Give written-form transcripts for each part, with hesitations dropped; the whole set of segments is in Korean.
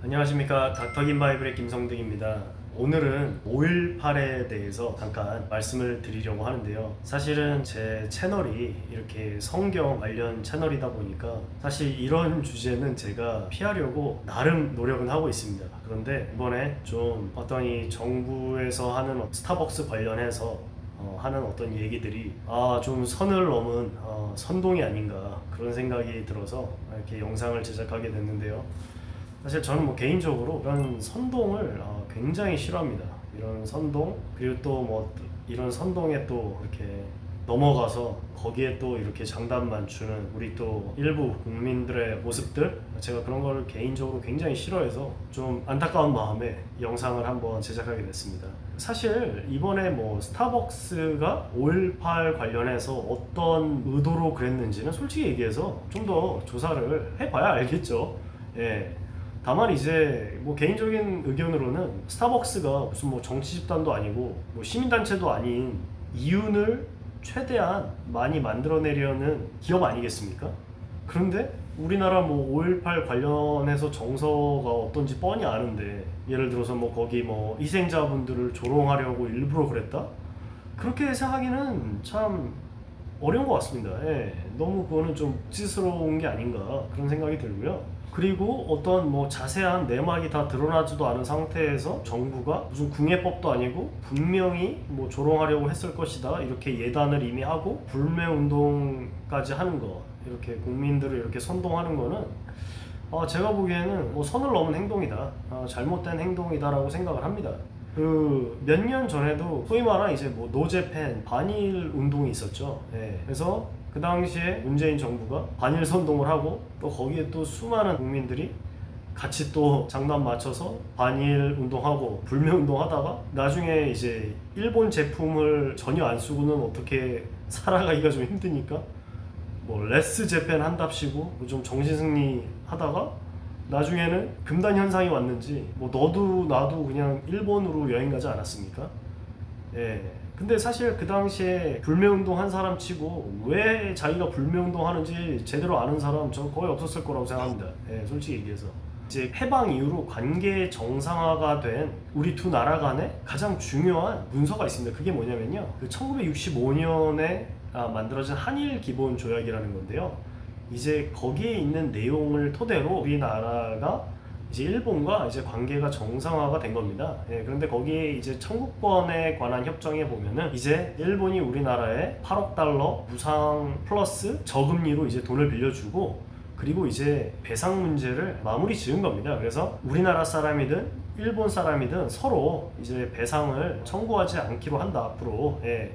안녕하십니까, 닥터김바이블의 김성등입니다. 오늘은 5.18에 대해서 잠깐 말씀을 드리려고 하는데요. 사실은 제 채널이 이렇게 성경 관련 채널이다 보니까 사실 이런 주제는 제가 피하려고 나름 노력은 하고 있습니다. 그런데 이번에 좀 어떤 이 정부에서 하는 스타벅스 관련해서 하는 어떤 얘기들이 좀 선을 넘은 선동이 아닌가 그런 생각이 들어서 이렇게 영상을 제작하게 됐는데요. 사실 저는 뭐 개인적으로 이런 선동을 굉장히 싫어합니다. 이런 선동, 그리고 또 뭐 이런 선동에 또 이렇게 넘어가서 거기에 또 이렇게 장단만 주는 우리 또 일부 국민들의 모습들, 제가 그런 걸 개인적으로 굉장히 싫어해서 좀 안타까운 마음에 영상을 한번 제작하게 됐습니다. 사실 이번에 뭐 스타벅스가 5.18 관련해서 어떤 의도로 그랬는지는 솔직히 얘기해서 좀 더 조사를 해봐야 알겠죠. 예. 다만 이제 뭐 개인적인 의견으로는 스타벅스가 무슨 뭐 정치 집단도 아니고 뭐 시민단체도 아닌 이윤을 최대한 많이 만들어내려는 기업 아니겠습니까? 그런데 우리나라 뭐 5.18 관련해서 정서가 어떤지 뻔히 아는데, 예를 들어서 뭐 거기 뭐 희생자분들을 조롱하려고 일부러 그랬다? 그렇게 생각하기는 참 어려운 것 같습니다. 예, 너무 그거는 좀 억지스러운 게 아닌가 그런 생각이 들고요. 그리고 어떤 뭐 자세한 내막이 다 드러나지도 않은 상태에서 정부가 무슨 궁예법도 아니고 분명히 뭐 조롱하려고 했을 것이다 이렇게 예단을 이미 하고 불매운동까지 하는 거, 이렇게 국민들을 이렇게 선동하는 거는 제가 보기에는 뭐 선을 넘은 행동이다, 잘못된 행동이다라고 생각을 합니다. 그 몇 년 전에도 소위 말한 이제 뭐 노재팬 반일 운동이 있었죠. 예. 그래서 그 당시에 문재인 정부가 반일 선동을 하고 또 거기에 또 수많은 국민들이 같이 또 장난 맞춰서 반일 운동하고 불매 운동하다가 나중에 이제 일본 제품을 전혀 안 쓰고는 어떻게 살아가기가 좀 힘드니까 뭐 레스 재팬 한답시고 뭐 좀 정신승리 하다가 나중에는 금단 현상이 왔는지 뭐 너도 나도 그냥 일본으로 여행 가지 않았습니까? 예. 근데 사실 그 당시에 불매운동 한 사람 치고 왜 자기가 불매운동 하는지 제대로 아는 사람 저는 거의 없었을 거라고 생각합니다. 예, 솔직히 얘기해서. 이제 해방 이후로 관계 정상화가 된 우리 두 나라 간에 가장 중요한 문서가 있습니다. 그게 뭐냐면요, 그 1965년에 만들어진 한일 기본 조약이라는 건데요. 이제 거기에 있는 내용을 토대로 우리나라가 이제 일본과 이제 관계가 정상화가 된 겁니다. 예, 그런데 거기에 이제 청구권에 관한 협정에 보면은 이제 일본이 우리나라에 8억 달러 무상 플러스 저금리로 이제 돈을 빌려주고, 그리고 이제 배상 문제를 마무리 지은 겁니다. 그래서 우리나라 사람이든 일본 사람이든 서로 이제 배상을 청구하지 않기로 한다 앞으로. 예.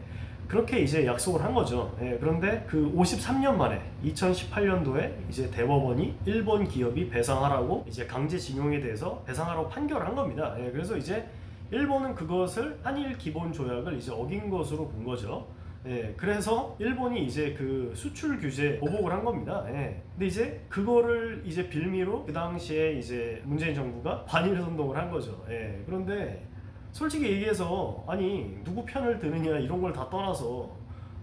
그렇게 이제 약속을 한 거죠. 예, 그런데 그 53년 만에 2018년도에 이제 대법원이 일본 기업이 배상하라고 이제 강제징용에 대해서 배상하라고 판결을 한 겁니다. 예, 그래서 이제 일본은 그것을 한일 기본 조약을 이제 어긴 것으로 본 거죠. 예, 그래서 일본이 이제 그 수출 규제 보복을 한 겁니다. 예. 근데 이제 그거를 이제 빌미로 그 당시에 이제 문재인 정부가 반일 선동을 한 거죠. 예. 그런데 솔직히 얘기해서 아니 누구 편을 드느냐 이런 걸 다 떠나서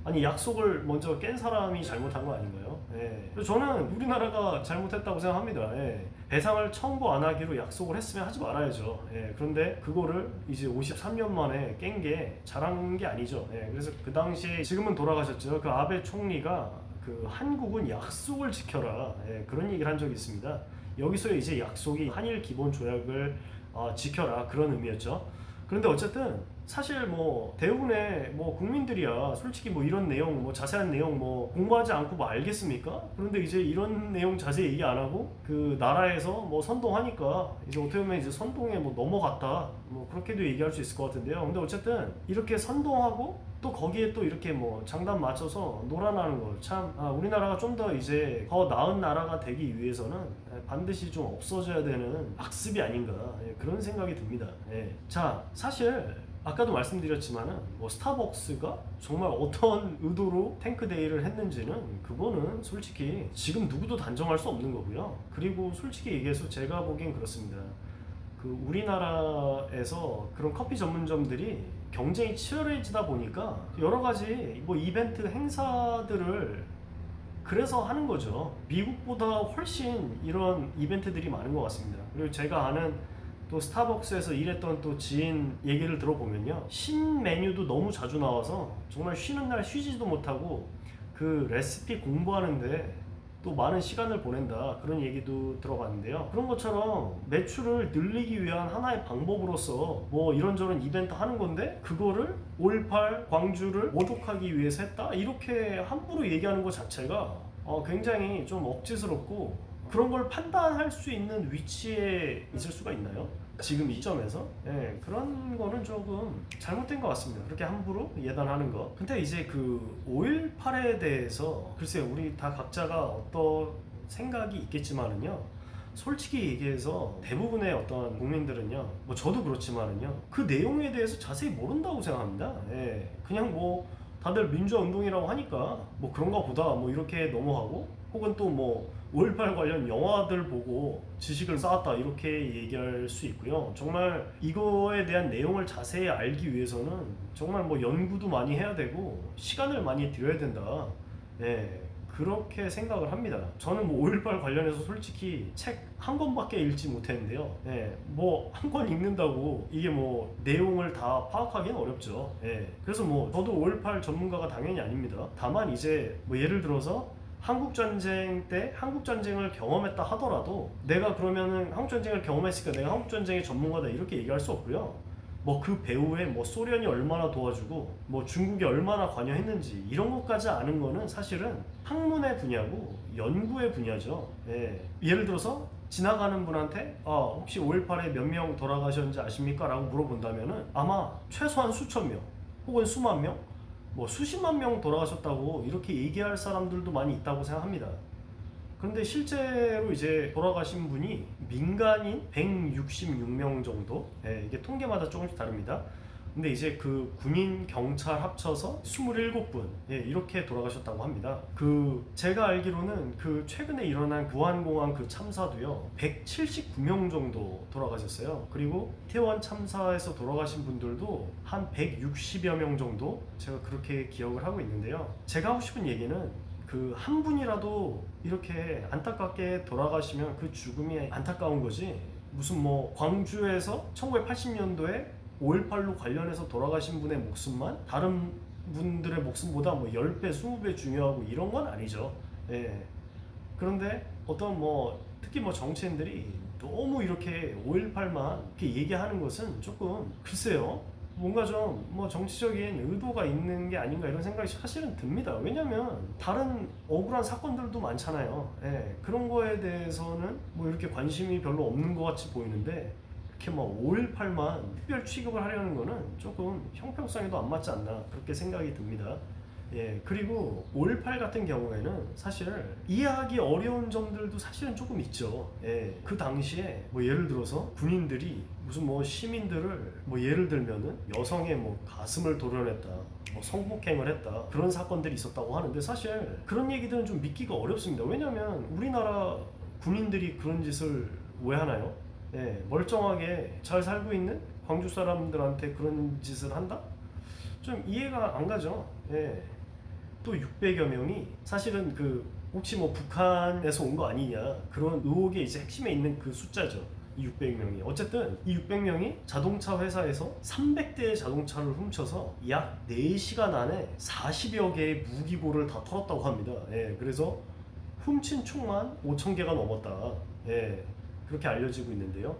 아니 약속을 먼저 깬 사람이 잘못한 거 아닌가요? 예. 그래서 저는 우리나라가 잘못했다고 생각합니다. 예. 배상을 청구 안 하기로 약속을 했으면 하지 말아야죠. 예. 그런데 그거를 이제 53년 만에 깬 게 잘한 게 아니죠. 예. 그래서 그 당시에, 지금은 돌아가셨죠, 그 아베 총리가 그 한국은 약속을 지켜라, 예. 그런 얘기를 한 적이 있습니다. 여기서 이제 약속이 한일 기본 조약을 지켜라 그런 의미였죠. 그런데 어쨌든 사실 뭐 대부분의 뭐 국민들이야 솔직히 뭐 이런 내용 뭐 자세한 내용 뭐 공부하지 않고 뭐 알겠습니까? 그런데 이제 이런 내용 자세히 얘기 안 하고 그 나라에서 뭐 선동하니까 이제 어떻게 보면 이제 선동에 뭐 넘어갔다 뭐 그렇게도 얘기할 수 있을 것 같은데요. 근데 어쨌든 이렇게 선동하고 또 거기에 또 이렇게 뭐 장단 맞춰서 놀아나는 거 참, 우리나라가 좀 더 이제 더 나은 나라가 되기 위해서는 반드시 좀 없어져야 되는 악습이 아닌가, 그런 생각이 듭니다. 자, 사실 아까도 말씀드렸지만은 뭐 스타벅스가 정말 어떤 의도로 탱크데이를 했는지는 그거는 솔직히 지금 누구도 단정할 수 없는 거고요. 그리고 솔직히 얘기해서 제가 보기엔 그렇습니다. 그 우리나라에서 그런 커피 전문점들이 경쟁이 치열해지다 보니까 여러 가지 뭐 이벤트 행사들을 그래서 하는 거죠. 미국보다 훨씬 이런 이벤트들이 많은 것 같습니다. 그리고 제가 아는 또 스타벅스에서 일했던 또 지인 얘기를 들어보면요, 신 메뉴도 너무 자주 나와서 정말 쉬는 날 쉬지도 못하고 그 레시피 공부하는데 또 많은 시간을 보낸다, 그런 얘기도 들어봤는데요. 그런 것처럼 매출을 늘리기 위한 하나의 방법으로서 뭐 이런저런 이벤트 하는 건데, 그거를 5.18 광주를 모독하기 위해서 했다, 이렇게 함부로 얘기하는 것 자체가 굉장히 좀 억지스럽고, 그런 걸 판단할 수 있는 위치에 있을 수가 있나요? 지금 이 점에서? 예, 그런 거는 조금 잘못된 것 같습니다. 그렇게 함부로 예단하는 거. 근데 이제 그 5.18에 대해서 글쎄요, 우리 다 각자가 어떤 생각이 있겠지만은요, 솔직히 얘기해서 대부분의 어떤 국민들은요, 뭐 저도 그렇지만은요, 그 내용에 대해서 자세히 모른다고 생각합니다. 예, 그냥 뭐 다들 민주화 운동이라고 하니까 뭐 그런가 보다 뭐 이렇게 넘어가고, 혹은 또 뭐 5.18 관련 영화들 보고 지식을 쌓았다, 이렇게 얘기할 수 있고요. 정말 이거에 대한 내용을 자세히 알기 위해서는 정말 뭐 연구도 많이 해야 되고 시간을 많이 들여야 된다, 예, 그렇게 생각을 합니다. 저는 뭐 5.18 관련해서 솔직히 책 한 권밖에 읽지 못했는데요. 예, 뭐 한 권 읽는다고 이게 뭐 내용을 다 파악하기는 어렵죠. 예, 그래서 뭐 저도 5.18 전문가가 당연히 아닙니다. 다만 이제 뭐 예를 들어서 한국전쟁 때 한국전쟁을 경험했다 하더라도, 내가 그러면은 한국전쟁을 경험했으니까 내가 한국전쟁의 전문가다, 이렇게 얘기할 수 없고요. 뭐 그 배후에 뭐 소련이 얼마나 도와주고 뭐 중국이 얼마나 관여했는지, 이런 것까지 아는 거는 사실은 학문의 분야고 연구의 분야죠. 예. 예를 들어서 지나가는 분한테 혹시 5.18에 몇 명 돌아가셨는지 아십니까? 라고 물어본다면은 아마 최소한 수천 명 혹은 수만 명, 뭐 수십만 명 돌아가셨다고 이렇게 얘기할 사람들도 많이 있다고 생각합니다. 그런데 실제로 이제 돌아가신 분이 민간인 166명 정도, 예, 이게 통계마다 조금씩 다릅니다. 근데 이제 그 군인, 경찰 합쳐서 27분, 예, 이렇게 돌아가셨다고 합니다. 그 제가 알기로는 그 최근에 일어난 부안공항 그 참사도요, 179명 정도 돌아가셨어요. 그리고 이태원 참사에서 돌아가신 분들도 한 160여 명 정도, 제가 그렇게 기억을 하고 있는데요. 제가 하고 싶은 얘기는, 그 한 분이라도 이렇게 안타깝게 돌아가시면 그 죽음이 안타까운 거지, 무슨 뭐 광주에서 1980년도에 5.18로 관련해서 돌아가신 분의 목숨만 다른 분들의 목숨보다 뭐 10배, 20배 중요하고 이런 건 아니죠. 예. 그런데 어떤 뭐 특히 뭐 정치인들이 너무 이렇게 5.18만 이렇게 얘기하는 것은 조금, 글쎄요, 뭔가 좀 뭐 정치적인 의도가 있는 게 아닌가, 이런 생각이 사실은 듭니다. 왜냐면 다른 억울한 사건들도 많잖아요. 예, 그런 거에 대해서는 뭐 이렇게 관심이 별로 없는 것 같이 보이는데, 이렇게 막 5.18만 특별 취급을 하려는 거는 조금 형평성에도 안 맞지 않나, 그렇게 생각이 듭니다. 예, 그리고 5.18 같은 경우에는 사실 이해하기 어려운 점들도 사실은 조금 있죠. 예, 그 당시에 뭐 예를 들어서 군인들이 무슨 뭐 시민들을 뭐 예를 들면은 여성의 뭐 가슴을 도려냈다, 뭐 성폭행을 했다, 그런 사건들이 있었다고 하는데, 사실 그런 얘기들은 좀 믿기가 어렵습니다. 왜냐면 우리나라 군인들이 그런 짓을 왜 하나요? 예, 멀쩡하게 잘 살고 있는 광주 사람들한테 그런 짓을 한다? 좀 이해가 안 가죠. 예. 또 600여 명이 사실은 그 혹시 뭐 북한에서 온 거 아니냐, 그런 의혹의 이제 핵심에 있는 그 숫자죠. 이 600명이. 어쨌든 이 600명이 자동차 회사에서 300대의 자동차를 훔쳐서 약 4시간 안에 40여 개의 무기고를 다 털었다고 합니다. 예. 그래서 훔친 총만 5,000개가 넘었다, 예, 그렇게 알려지고 있는데요.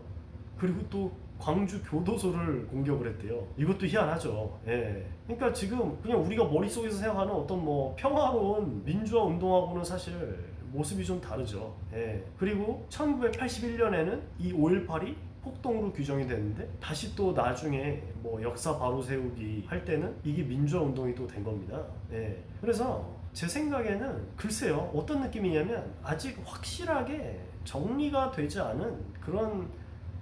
그리고 또 광주 교도소를 공격을 했대요. 이것도 희한하죠. 예. 그러니까 지금 그냥 우리가 머릿속에서 생각하는 어떤 뭐 평화로운 민주화 운동하고는 사실 모습이 좀 다르죠. 예. 그리고 1981년에는 이 5.18이 폭동으로 규정이 됐는데, 다시 또 나중에 뭐 역사 바로 세우기 할 때는 이게 민주화 운동이 또 된 겁니다. 예. 그래서 제 생각에는 글쎄요, 어떤 느낌이냐면 아직 확실하게 정리가 되지 않은 그런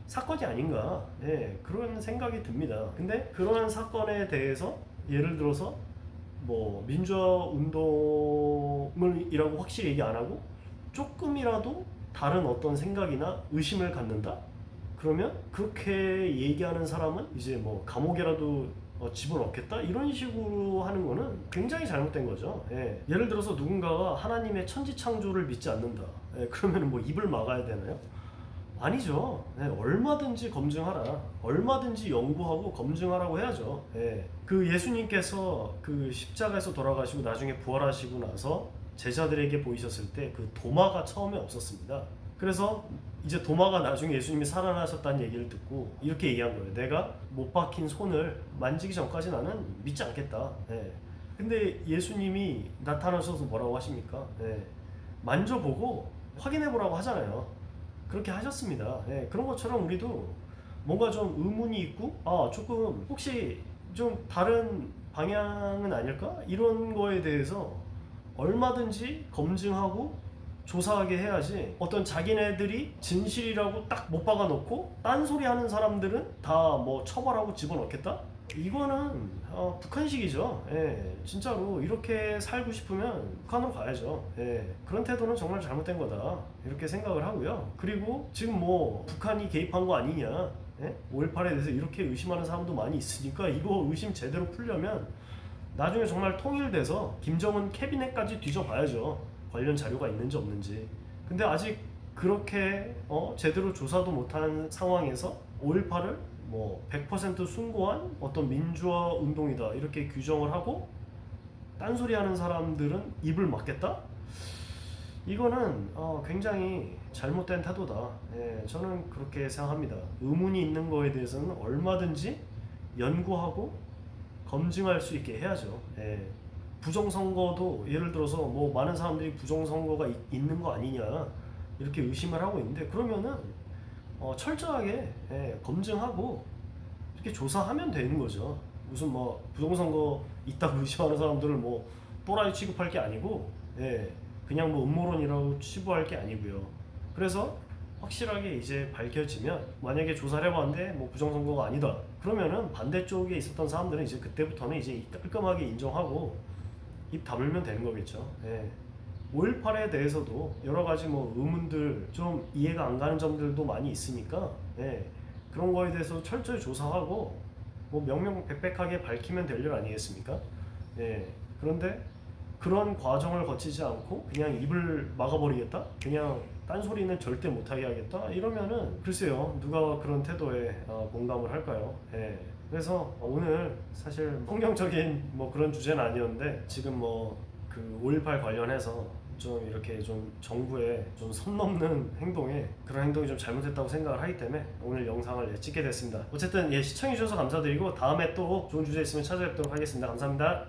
사건이 아닌가, 예, 그런 생각이 듭니다. 근데 그런 사건에 대해서 예를 들어서 뭐 민주화 운동을이라고 확실히 얘기 안 하고 조금이라도 다른 어떤 생각이나 의심을 갖는다? 그러면 그렇게 얘기하는 사람은 이제 뭐 감옥에라도 집어넣겠다 이런 식으로 하는 거는 굉장히 잘못된 거죠. 예. 예를 들어서 누군가가 하나님의 천지창조를 믿지 않는다. 예. 그러면 뭐 입을 막아야 되나요? 아니죠. 예. 얼마든지 검증하라. 얼마든지 연구하고 검증하라고 해야죠. 예. 그 예수님께서 그 십자가에서 돌아가시고 나중에 부활하시고 나서 제자들에게 보이셨을 때 그 도마가 처음에 없었습니다. 그래서 이제 도마가 나중에 예수님이 살아나셨다는 얘기를 듣고 이렇게 얘기한 거예요. 내가 못 박힌 손을 만지기 전까지 나는 믿지 않겠다. 예. 근데 예수님이 나타나셔서 뭐라고 하십니까? 예. 만져보고 확인해보라고 하잖아요. 그렇게 하셨습니다. 예. 그런 것처럼 우리도 뭔가 좀 의문이 있고 조금 혹시 좀 다른 방향은 아닐까? 이런 거에 대해서 얼마든지 검증하고 조사하게 해야지, 어떤 자기네들이 진실이라고 딱 못 박아 놓고 딴소리 하는 사람들은 다 뭐 처벌하고 집어넣겠다? 이거는 북한식이죠. 예, 진짜로 이렇게 살고 싶으면 북한으로 가야죠. 예, 그런 태도는 정말 잘못된 거다 이렇게 생각을 하고요. 그리고 지금 뭐 북한이 개입한 거 아니냐, 5.18에 대해서 이렇게 의심하는 사람도 많이 있으니까 이거 의심 제대로 풀려면 나중에 정말 통일돼서 김정은 캐비넷까지 뒤져봐야죠. 관련 자료가 있는지 없는지. 근데 아직 그렇게 제대로 조사도 못한 상황에서 5.18을 뭐 100% 숭고한 어떤 민주화 운동이다 이렇게 규정을 하고 딴소리 하는 사람들은 입을 막겠다? 이거는 굉장히 잘못된 태도다. 예, 저는 그렇게 생각합니다. 의문이 있는 거에 대해서는 얼마든지 연구하고 검증할 수 있게 해야죠. 예. 부정선거도 예를 들어서 뭐 많은 사람들이 부정선거가 있는 거 아니냐 이렇게 의심을 하고 있는데, 그러면은 철저하게 검증하고 이렇게 조사하면 되는 거죠. 무슨 뭐 부정선거 있다고 의심하는 사람들을 뭐 또라이 취급할 게 아니고, 그냥 뭐 음모론이라고 치부할 게 아니고요. 그래서 확실하게 이제 밝혀지면, 만약에 조사를 해봤는데 뭐 부정선거가 아니다 그러면은 반대쪽에 있었던 사람들은 이제 그때부터는 이제 깔끔하게 인정하고 입 다물면 되는 거겠죠. 5.18에 대해서도 여러 가지 뭐 의문들, 좀 이해가 안 가는 점들도 많이 있으니까 그런 거에 대해서 철저히 조사하고 뭐 명명백백하게 밝히면 될 일 아니겠습니까? 그런데 그런 과정을 거치지 않고 그냥 입을 막아버리겠다? 그냥 딴소리는 절대 못하게 하겠다? 이러면은 글쎄요, 누가 그런 태도에 공감을 할까요? 그래서 오늘 사실 성경적인 뭐 그런 주제는 아니었는데, 지금 뭐 그 5.18 관련해서 좀 이렇게 좀 정부의 좀 선 넘는 행동에, 그런 행동이 좀 잘못됐다고 생각을 하기 때문에 오늘 영상을 찍게 됐습니다. 어쨌든 시청해주셔서 감사드리고 다음에 또 좋은 주제 있으면 찾아뵙도록 하겠습니다. 감사합니다.